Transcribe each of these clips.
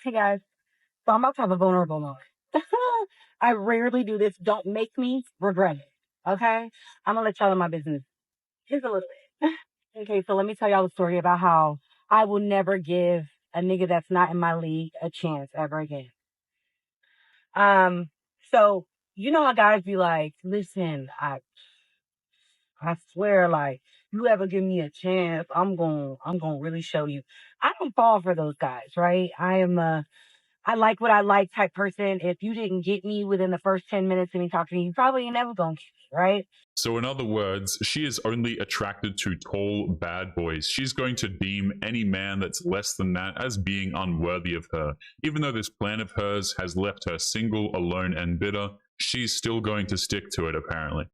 Hey guys, so I'm about to have a vulnerable moment. I rarely do this. Don't make me regret it. Okay? I'm gonna let y'all in my business just a little bit. Okay, so let me tell y'all a story about how I will never give a nigga that's not in my league a chance ever again. Um, so you know how guys be like, listen, I swear, like, you ever give me a chance, I'm gonna really show you. I don't fall for those guys, right? I like what I like type person. If you didn't get me within the first 10 minutes of me talking to you, you probably ain't never gonna get me, right? So in other words, she is only attracted to tall, bad boys. She's going to deem any man that's less than that as being unworthy of her. Even though this plan of hers has left her single, alone, and bitter, she's still going to stick to it apparently.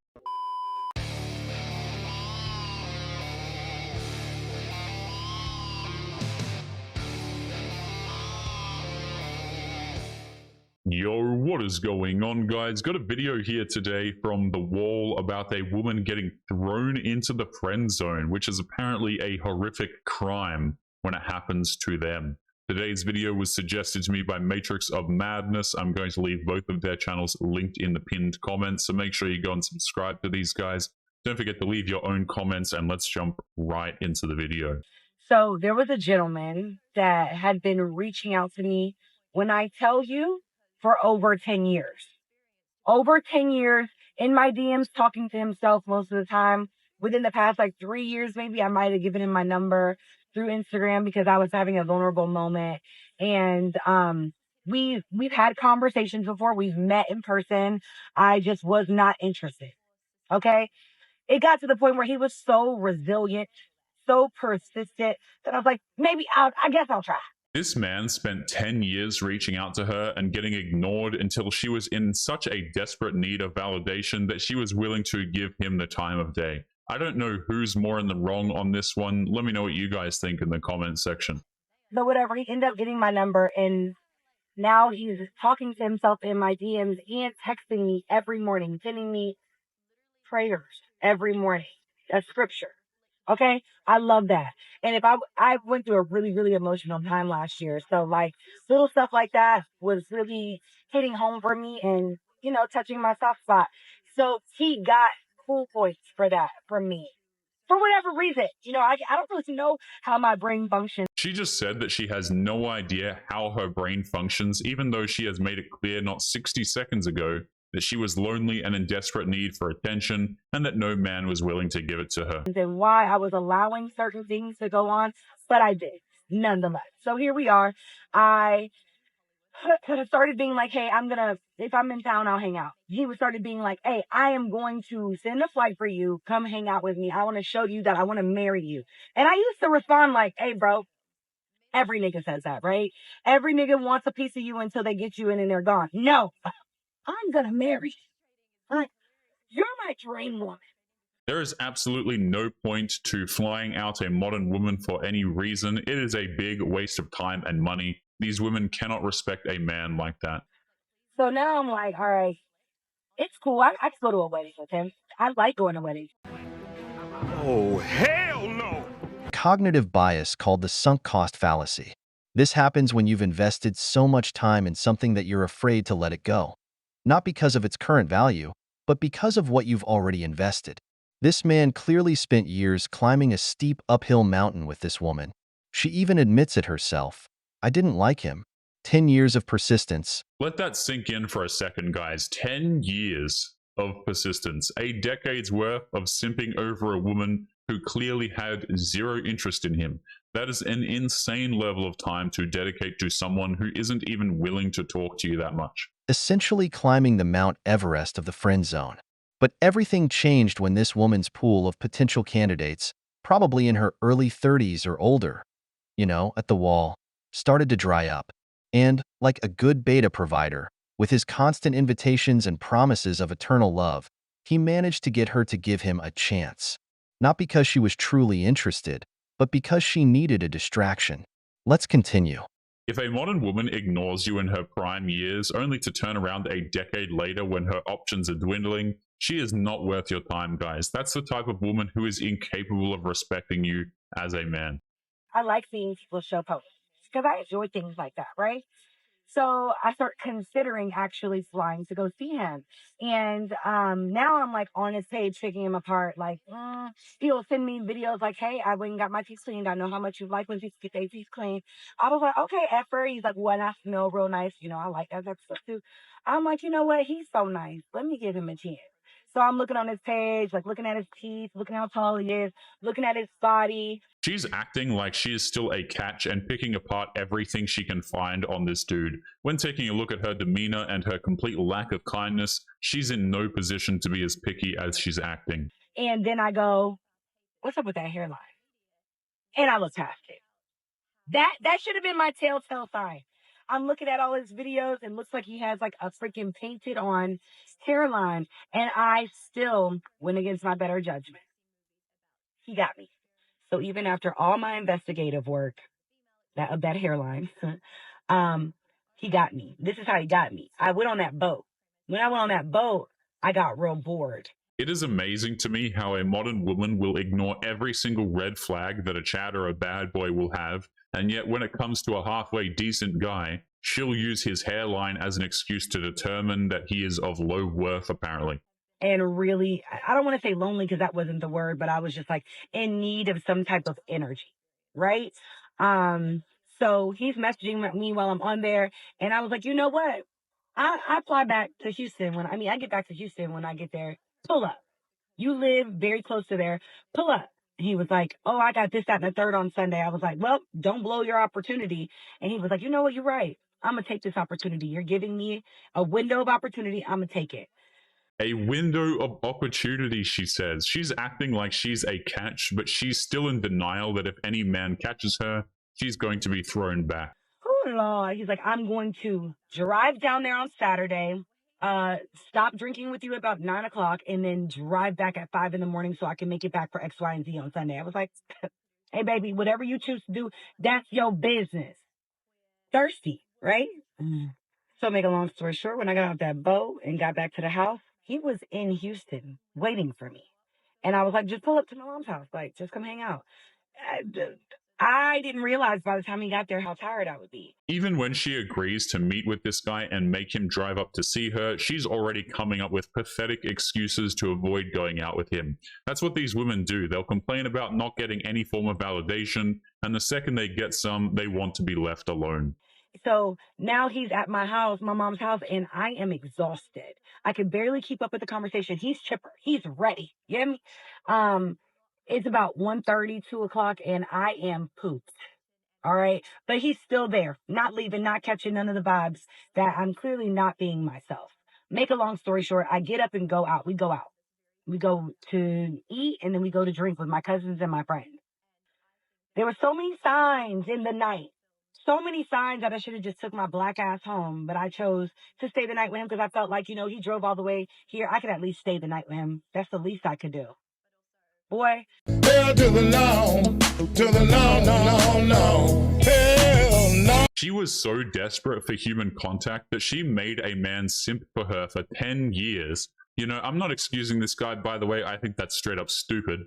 Yo, what is going on, guys? Got a video here today from The Wall about a woman getting thrown into the friend zone, which is apparently a horrific crime when it happens to them. Today's video was suggested to me by Matrix of Madness. I'm going to leave both of their channels linked in the pinned comments, so make sure you go and subscribe to these guys. Don't forget to leave your own comments, and let's jump right into the video. So there was a gentleman that had been reaching out to me, when I tell you, for over 10 years. Over 10 years in my DMs, talking to himself most of the time. Within the past like 3 years, maybe I might have given him my number through Instagram because I was having a vulnerable moment. And we've had conversations before. We've met in person. I just was not interested. Okay. It got to the point where he was so resilient, so persistent that I was like, I guess I'll try. This man spent 10 years reaching out to her and getting ignored until she was in such a desperate need of validation that she was willing to give him the time of day. I don't know who's more in the wrong on this one. Let me know what you guys think in the comments section. So whatever, he ended up getting my number, and now he's talking to himself in my DMs and texting me every morning, sending me prayers every morning. That's scripture. Okay, I love that. And if I went through a really, really emotional time last year, so like little stuff like that was really hitting home for me, and touching my soft spot. So he got cool points for that from me, for whatever reason. I don't really know how my brain functions. She just said that she has no idea how her brain functions, even though she has made it clear not 60 seconds ago that she was lonely and in desperate need for attention, and that no man was willing to give it to her. And why I was allowing certain things to go on, but I did, nonetheless. So here we are. I started being like, hey, if I'm in town, I'll hang out. He started being like, hey, I am going to send a flight for you. Come hang out with me. I want to show you that I want to marry you. And I used to respond like, hey, bro, every nigga says that, right? Every nigga wants a piece of you until they get you in and they're gone. No, I'm going to marry you. You're my dream woman. There is absolutely no point to flying out a modern woman for any reason. It is a big waste of time and money. These women cannot respect a man like that. So now I'm like, all right, it's cool. I can go to a wedding with him. I like going to weddings. Oh, hell no! Cognitive bias called the sunk cost fallacy. This happens when you've invested so much time in something that you're afraid to let it go. Not because of its current value, but because of what you've already invested. This man clearly spent years climbing a steep uphill mountain with this woman. She even admits it herself. I didn't like him. 10 years of persistence. Let that sink in for a second, guys. 10 years of persistence. A decade's worth of simping over a woman who clearly had zero interest in him. That is an insane level of time to dedicate to someone who isn't even willing to talk to you that much. Essentially climbing the Mount Everest of the friend zone. But everything changed when this woman's pool of potential candidates, probably in her early 30s or older, at the wall, started to dry up. And, like a good beta provider, with his constant invitations and promises of eternal love, he managed to get her to give him a chance. Not because she was truly interested, but because she needed a distraction. Let's continue. If a modern woman ignores you in her prime years, only to turn around a decade later when her options are dwindling, she is not worth your time, guys. That's the type of woman who is incapable of respecting you as a man. I like seeing people show posts. because I enjoy things like that, right? So I start considering actually flying to go see him. And now I'm like on his page, picking him apart. Like, he'll send me videos like, hey, I went and got my teeth cleaned. I know how much you like when people get their teeth cleaned. I was like, okay, effort. He's like, well, and I smell real nice. You know, I like that type of stuff too. I'm like, you know what? He's so nice. Let me give him a chance. So I'm looking on his page, like looking at his teeth, looking how tall he is, looking at his body. She's acting like she is still a catch and picking apart everything she can find on this dude. When taking a look at her demeanor and her complete lack of kindness, she's in no position to be as picky as she's acting. And then I go, what's up with that hairline? And I look past it. That should have been my telltale sign. I'm looking at all his videos and looks like he has like a freaking painted on hairline, and I still went against my better judgment. He got me. So even after all my investigative work, that hairline, he got me. This is how he got me. I went on that boat. When I went on that boat, I got real bored. It is amazing to me how a modern woman will ignore every single red flag that a Chad or a bad boy will have, and yet when it comes to a halfway decent guy, she'll use his hairline as an excuse to determine that he is of low worth, apparently. And really, I don't want to say lonely because that wasn't the word, but I was just like in need of some type of energy, right? So he's messaging me while I'm on there, and I was like, you know what? I fly back to Houston I get back to Houston when I get there. Pull up. You live very close to there. Pull up. He was like, oh, I got this, that, and the third on Sunday. I was like, well, don't blow your opportunity. And he was like, you know what? You're right. I'm going to take this opportunity. You're giving me a window of opportunity. I'm going to take it. A window of opportunity, she says. She's acting like she's a catch, but she's still in denial that if any man catches her, she's going to be thrown back. Oh, Lord. He's like, I'm going to drive down there on Saturday, stop drinking with you about 9 o'clock, and then drive back at 5 in the morning so I can make it back for X, Y, and Z on Sunday. I was like, hey, baby, whatever you choose to do, that's your business. Thirsty, right? So make a long story short, when I got off that boat and got back to the house, he was in Houston waiting for me. And I was like, just pull up to my mom's house. Like, just come hang out. I didn't realize by the time he got there how tired I would be. Even when she agrees to meet with this guy and make him drive up to see her, she's already coming up with pathetic excuses to avoid going out with him. That's what these women do. They'll complain about not getting any form of validation, and the second they get some, they want to be left alone. So now he's at my house, my mom's house, and I am exhausted. I can barely keep up with the conversation. He's chipper. He's ready. You get me? It's about 1:30, 2 o'clock, and I am pooped. All right. But he's still there, not leaving, not catching none of the vibes that I'm clearly not being myself. Make a long story short, I get up and go out. We go out. We go to eat, and then we go to drink with my cousins and my friends. There were so many signs in the night. So many signs that I should have just took my black ass home, but I chose to stay the night with him because I felt like, you know, he drove all the way here. I could at least stay the night with him. That's the least I could do. Boy. Hell to the no, no, no. Hell no. She was so desperate for human contact that she made a man simp for her for 10 years. You know, I'm not excusing this guy, by the way. I think that's straight up stupid.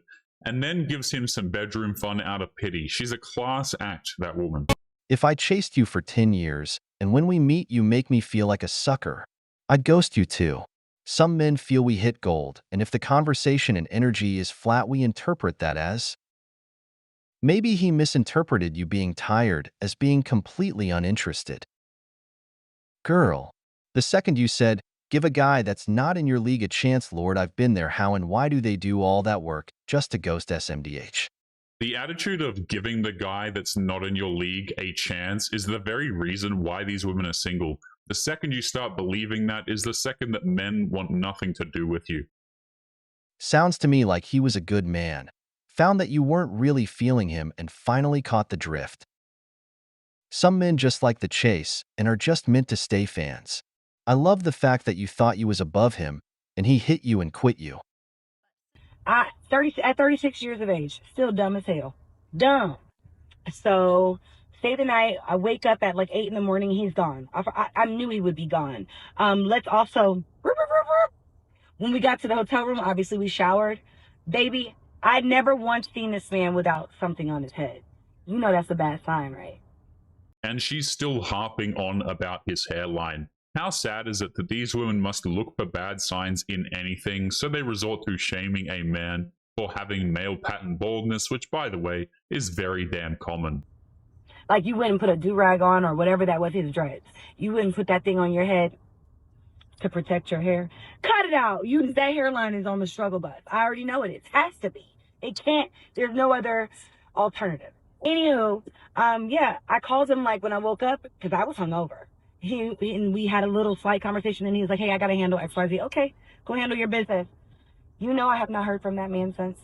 And then gives him some bedroom fun out of pity. She's a class act, that woman. If I chased you for 10 years, and when we meet you make me feel like a sucker, I'd ghost you too. Some men feel we hit gold, and if the conversation and energy is flat, we interpret that as maybe he misinterpreted you being tired as being completely uninterested. Girl, the second you said, give a guy that's not in your league a chance, Lord, I've been there, how and why do they do all that work just to ghost SMDH? The attitude of giving the guy that's not in your league a chance is the very reason why these women are single. The second you start believing that is the second that men want nothing to do with you. Sounds to me like he was a good man, found that you weren't really feeling him and finally caught the drift. Some men just like the chase and are just meant to stay fans. I love the fact that you thought you was above him and he hit you and quit you. At 36 years of age, still dumb as hell. Dumb. So, stay the night. I wake up at like 8 in the morning. He's gone. I knew he would be gone. Let's also, when we got to the hotel room, obviously we showered. Baby, I'd never once seen this man without something on his head. You know that's a bad sign, right? And she's still harping on about his hairline. How sad is it that these women must look for bad signs in anything, so they resort to shaming a man for having male pattern baldness, which, by the way, is very damn common. Like, you wouldn't put a do-rag on or whatever that was, his dreads. You wouldn't put that thing on your head to protect your hair. Cut it out. That hairline is on the struggle bus. I already know it is. Has to be. It can't. There's no other alternative. Anywho, yeah, I called him like when I woke up because I was hungover. And we had a little slight conversation, and he was like, "Hey, I gotta handle XYZ." Okay, go handle your business. You know, I have not heard from that man since.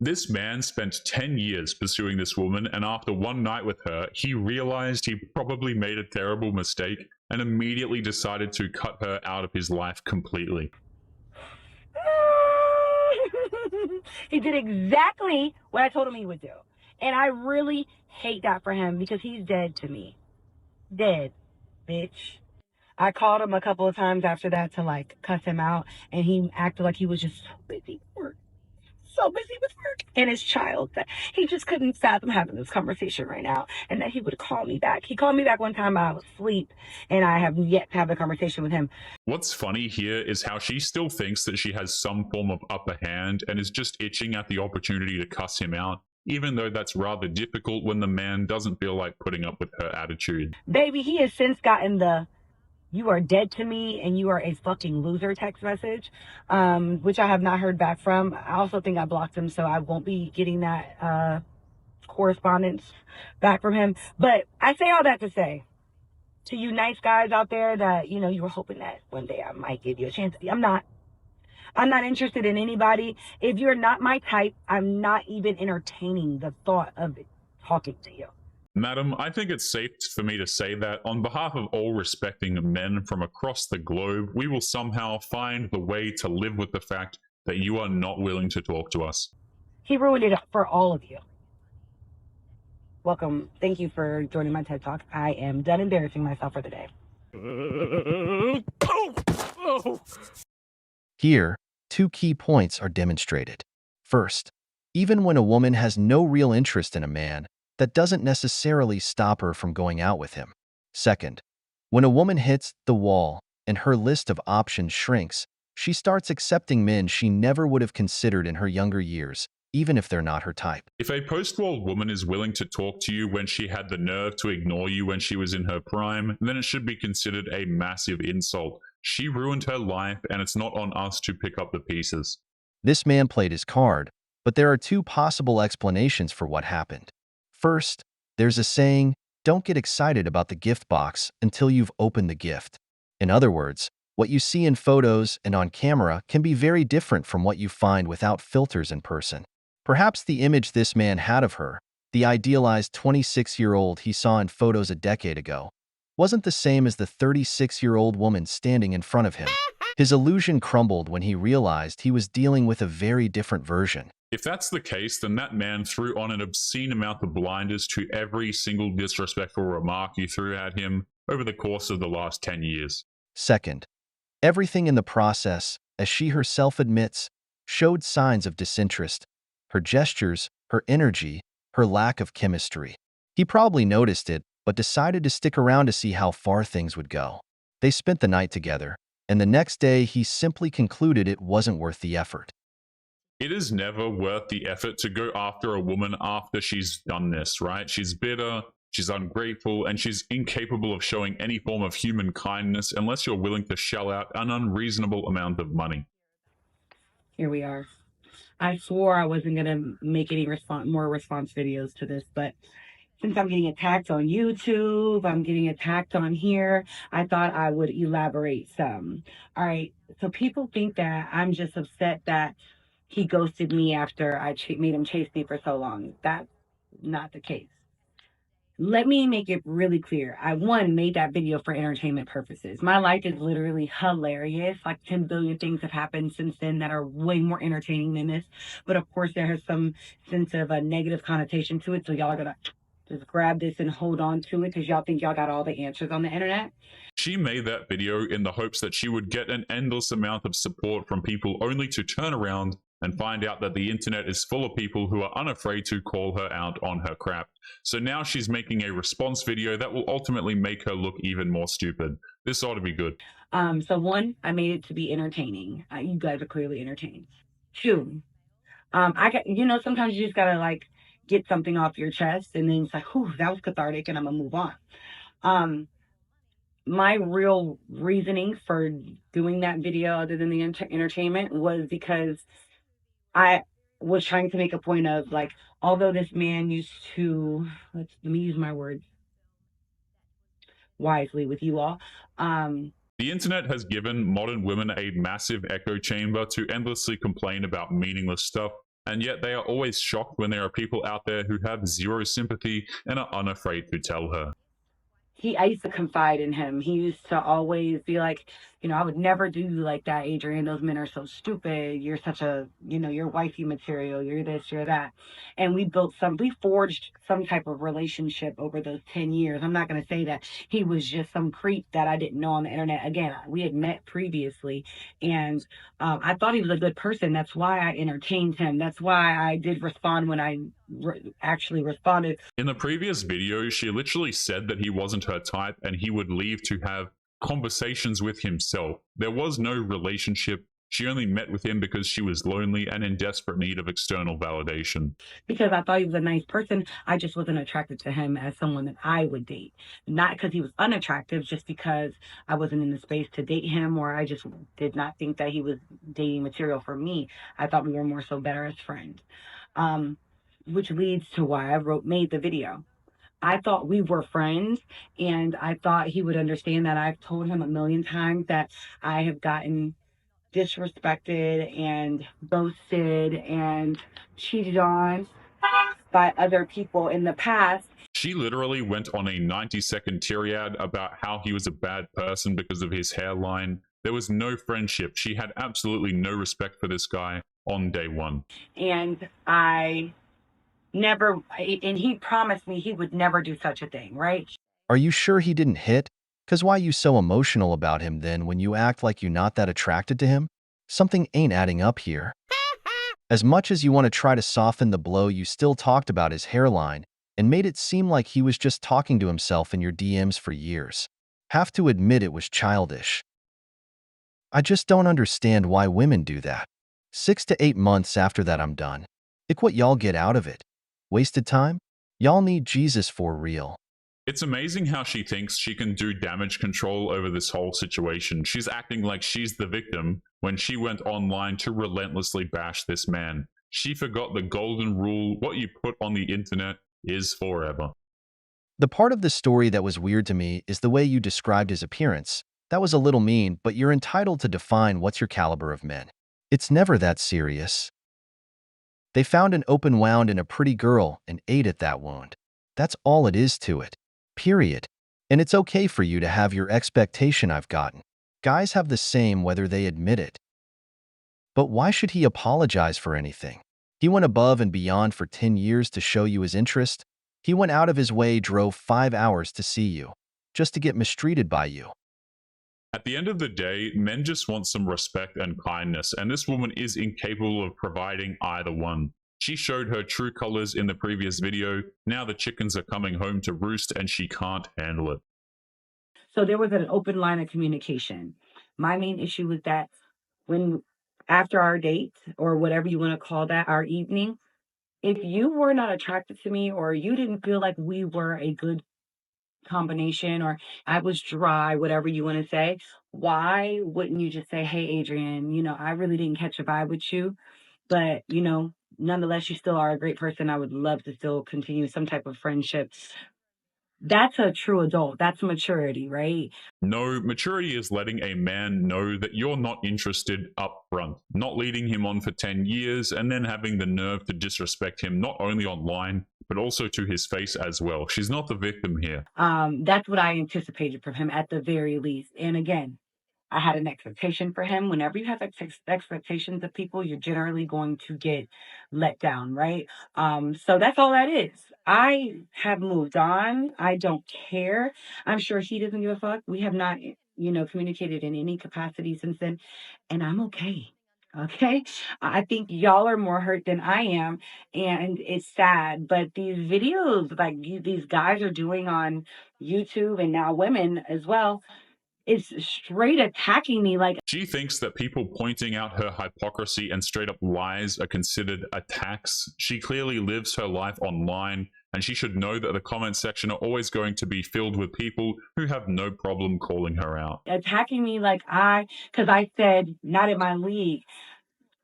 This man spent 10 years pursuing this woman, and after one night with her, he realized he probably made a terrible mistake and immediately decided to cut her out of his life completely. He did exactly what I told him he would do. And I really hate that for him because he's dead to me. Dead, bitch. I called him a couple of times after that to like cuss him out, and he acted like he was just so busy with work. So busy with work and his child that he just couldn't fathom having this conversation right now, and that he would call me back. He called me back one time while I was asleep, and I have yet to have a conversation with him. What's funny here is how she still thinks that she has some form of upper hand and is just itching at the opportunity to cuss him out, even though that's rather difficult when the man doesn't feel like putting up with her attitude. Baby, he has since gotten the "you are dead to me and you are a fucking loser" text message, which I have not heard back from. I also think I blocked him, so I won't be getting that correspondence back from him. But I say all that to say, to you nice guys out there that, you know, you were hoping that one day I might give you a chance. I'm not interested in anybody. If you're not my type, I'm not even entertaining the thought of talking to you. Madam, I think it's safe for me to say that on behalf of all respecting men from across the globe, we will somehow find the way to live with the fact that you are not willing to talk to us. He ruined it for all of you. Welcome. Thank you for joining my TED Talk. I am done embarrassing myself for the day. Here, two key points are demonstrated. First, even when a woman has no real interest in a man, that doesn't necessarily stop her from going out with him. Second, when a woman hits the wall and her list of options shrinks, she starts accepting men she never would have considered in her younger years, even if they're not her type. If a post-war woman is willing to talk to you when she had the nerve to ignore you when she was in her prime, then it should be considered a massive insult. She ruined her life, and it's not on us to pick up the pieces. This man played his card, but there are two possible explanations for what happened. First, there's a saying, don't get excited about the gift box until you've opened the gift. In other words, what you see in photos and on camera can be very different from what you find without filters in person. Perhaps the image this man had of her, the idealized 26-year-old he saw in photos a decade ago, wasn't the same as the 36-year-old woman standing in front of him. His illusion crumbled when he realized he was dealing with a very different version. If that's the case, then that man threw on an obscene amount of blinders to every single disrespectful remark you threw at him over the course of the last 10 years. Second, everything in the process, as she herself admits, showed signs of disinterest. Her gestures, her energy, her lack of chemistry. He probably noticed it, but decided to stick around to see how far things would go. They spent the night together, and the next day he simply concluded it wasn't worth the effort. It is never worth the effort to go after a woman after she's done this, right? She's bitter, she's ungrateful, and she's incapable of showing any form of human kindness unless you're willing to shell out an unreasonable amount of money. Here we are. I swore I wasn't going to make any more response videos to this, but since I'm getting attacked on YouTube, I'm getting attacked on here, I thought I would elaborate some. All right, so people think that I'm just upset that he ghosted me after I made him chase me for so long. That's not the case. Let me make it really clear. I, made that video for entertainment purposes. My life is literally hilarious. Like 10 billion things have happened since then that are way more entertaining than this. But of course, there has some sense of a negative connotation to it. So y'all are going to just grab this and hold on to it because y'all think y'all got all the answers on the internet. She made that video in the hopes that she would get an endless amount of support from people only to turn around and find out that the internet is full of people who are unafraid to call her out on her crap. So now she's making a response video that will ultimately make her look even more stupid. This ought to be good. So one, I made it to be entertaining. You guys are clearly entertained. Two, I got, sometimes you just gotta like get something off your chest, and then it's like, whew, that was cathartic, and I'm gonna move on. My real reasoning for doing that video, other than the entertainment, was because I was trying to make a point of like, although this man used to, let me use my words wisely with you all. The internet has given modern women a massive echo chamber to endlessly complain about meaningless stuff, and yet they are always shocked when there are people out there who have zero sympathy and are unafraid to tell her. I used to confide in him. He used to always be like, I would never do you like that, Adrian. Those men are so stupid. You're such a, you're wifey material. You're this, you're that. And we forged some type of relationship over those 10 years. I'm not going to say that he was just some creep that I didn't know on the internet. Again, we had met previously, and I thought he was a good person. That's why I entertained him. That's why I did respond when I actually responded. In the previous video, she literally said that he wasn't her type and he would leave to have conversations with himself. There was no relationship. She only met with him because she was lonely and in desperate need of external validation. Because I thought he was a nice person. I just wasn't attracted to him as someone that I would date. Not because he was unattractive, just because I wasn't in the space to date him, or I just did not think that he was dating material for me. I thought we were more so better as friends. Which leads to why I made the video. I thought we were friends, and I thought he would understand that. I've told him a million times that I have gotten disrespected and ghosted and cheated on by other people in the past. She literally went on a 90-second tirade about how he was a bad person because of his hairline. There was no friendship. She had absolutely no respect for this guy on day one. And he promised me he would never do such a thing, right? Are you sure he didn't hit? 'Cause why you so emotional about him then when you act like you're not that attracted to him? Something ain't adding up here. As much as you want to try to soften the blow, you still talked about his hairline and made it seem like he was just talking to himself in your DMs for years. Have to admit it was childish. I just don't understand why women do that. 6 to 8 months after that I'm done. Look what y'all get out of it. Wasted time? Y'all need Jesus for real. It's amazing how she thinks she can do damage control over this whole situation. She's acting like she's the victim when she went online to relentlessly bash this man. She forgot the golden rule: what you put on the internet is forever. The part of the story that was weird to me is the way you described his appearance. That was a little mean, but you're entitled to define what's your caliber of men. It's never that serious. They found an open wound in a pretty girl and ate at that wound. That's all it is to it. Period. And it's okay for you to have your expectation I've gotten. Guys have the same whether they admit it. But why should he apologize for anything? He went above and beyond for 10 years to show you his interest. He went out of his way, drove 5 hours to see you, just to get mistreated by you. At the end of the day, men just want some respect and kindness, and this woman is incapable of providing either one. She showed her true colors in the previous video. Now the chickens are coming home to roost and she can't handle it. So there was an open line of communication. My main issue was that after our date, or whatever you want to call that, our evening, if you were not attracted to me, or you didn't feel like we were a good combination, or I was dry, whatever you want to say, why wouldn't you just say, hey, Adrian, I really didn't catch a vibe with you, but, nonetheless, you still are a great person. I would love to still continue some type of friendship. That's a true adult. That's maturity, right? No, maturity is letting a man know that you're not interested up front, not leading him on for 10 years and then having the nerve to disrespect him not only online, but also to his face as well. She's not the victim here. That's what I anticipated from him at the very least. And again, I had an expectation for him. Whenever you have expectations of people, you're generally going to get let down, right? So that's all that is. I have moved on. I don't care. I'm sure he doesn't give a fuck. We have not, communicated in any capacity since then, and I'm okay. Okay. I think y'all are more hurt than I am. And it's sad. But these videos, like these guys are doing on YouTube and now women as well, it's straight attacking me. Like, She thinks that people pointing out her hypocrisy and straight up lies are considered attacks. She clearly lives her life online, and she should know that the comment section are always going to be filled with people who have no problem calling her out. attacking me like because I said not in my league.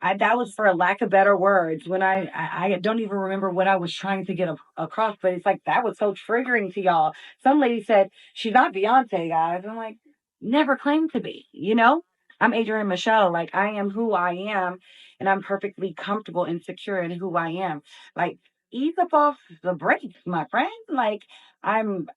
That was for a lack of better words. When I don't even remember what I was trying to get across, but it's like that was so triggering to y'all. Some lady said she's not Beyonce, guys. I'm like, never claimed to be. You know, I'm Adrienne Michelle. Like I am who I am, and I'm perfectly comfortable and secure in who I am. Like ease up off the brakes, my friend. Like I'm.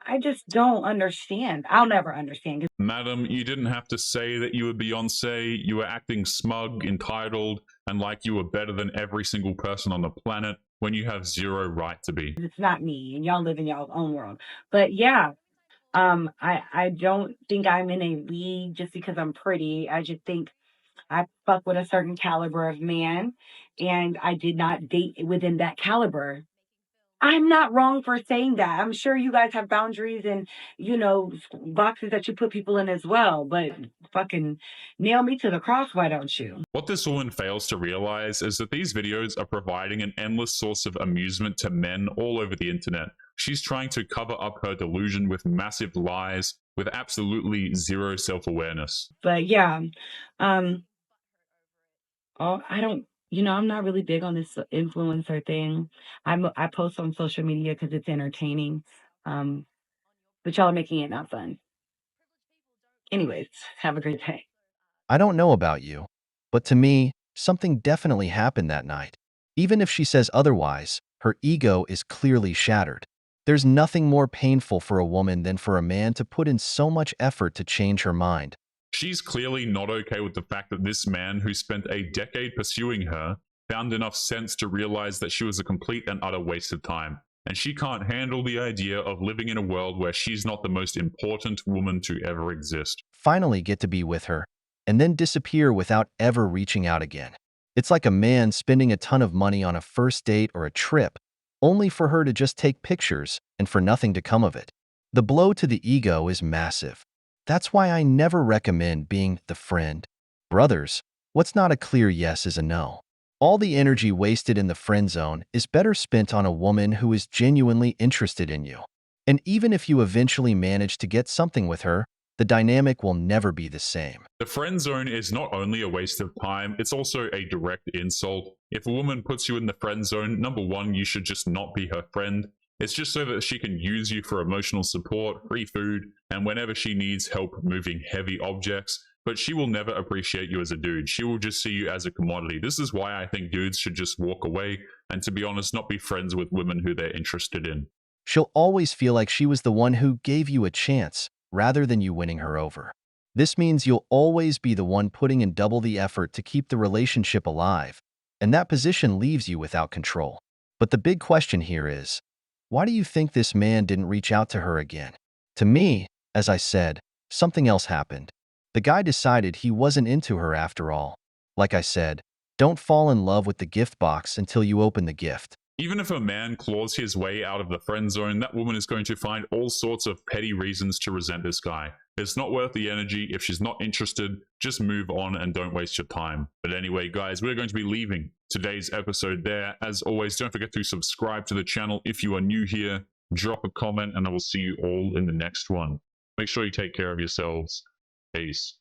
I just don't understand. I'll never understand. Madam, you didn't have to say that you were Beyonce. You were acting smug, entitled, and like you were better than every single person on the planet when you have zero right to be. It's not me, and y'all live in y'all's own world. But yeah, I don't think I'm in a league just because I'm pretty. I just think I fuck with a certain caliber of man, and I did not date within that caliber. I'm not wrong for saying that. I'm sure you guys have boundaries and, boxes that you put people in as well, but fucking nail me to the cross, why don't you? What this woman fails to realize is that these videos are providing an endless source of amusement to men all over the internet. She's trying to cover up her delusion with massive lies, with absolutely zero self-awareness. But yeah, um, I don't, I'm not really big on this influencer thing. I post on social media because it's entertaining. Um, but y'all are making it not fun. Anyways, have a great day. I don't know about you, but to me, something definitely happened that night. Even if she says otherwise, her ego is clearly shattered. There's nothing more painful for a woman than for a man to put in so much effort to change her mind. She's clearly not okay with the fact that this man, who spent a decade pursuing her, found enough sense to realize that she was a complete and utter waste of time. And she can't handle the idea of living in a world where she's not the most important woman to ever exist. Finally get to be with her, and then disappear without ever reaching out again. It's like a man spending a ton of money on a first date or a trip, only for her to just take pictures and for nothing to come of it. The blow to the ego is massive. That's why I never recommend being the friend. Brothers, what's not a clear yes is a no. All the energy wasted in the friend zone is better spent on a woman who is genuinely interested in you. And even if you eventually manage to get something with her, the dynamic will never be the same. The friend zone is not only a waste of time, it's also a direct insult. If a woman puts you in the friend zone, number one, you should just not be her friend. It's just so that she can use you for emotional support, free food, and whenever she needs help moving heavy objects. But she will never appreciate you as a dude. She will just see you as a commodity. This is why I think dudes should just walk away and, to be honest, not be friends with women who they're interested in. She'll always feel like she was the one who gave you a chance, rather than you winning her over. This means you'll always be the one putting in double the effort to keep the relationship alive, and that position leaves you without control. But the big question here is, why do you think this man didn't reach out to her again? To me, as I said, something else happened. The guy decided he wasn't into her after all. Like I said, don't fall in love with the gift box until you open the gift. Even if a man claws his way out of the friend zone, that woman is going to find all sorts of petty reasons to resent this guy. It's not worth the energy. If she's not interested, just move on and don't waste your time. But anyway, guys, we're going to be leaving today's episode there. As always, don't forget to subscribe to the channel if you are new here. Drop a comment, and I will see you all in the next one. Make sure you take care of yourselves. Peace.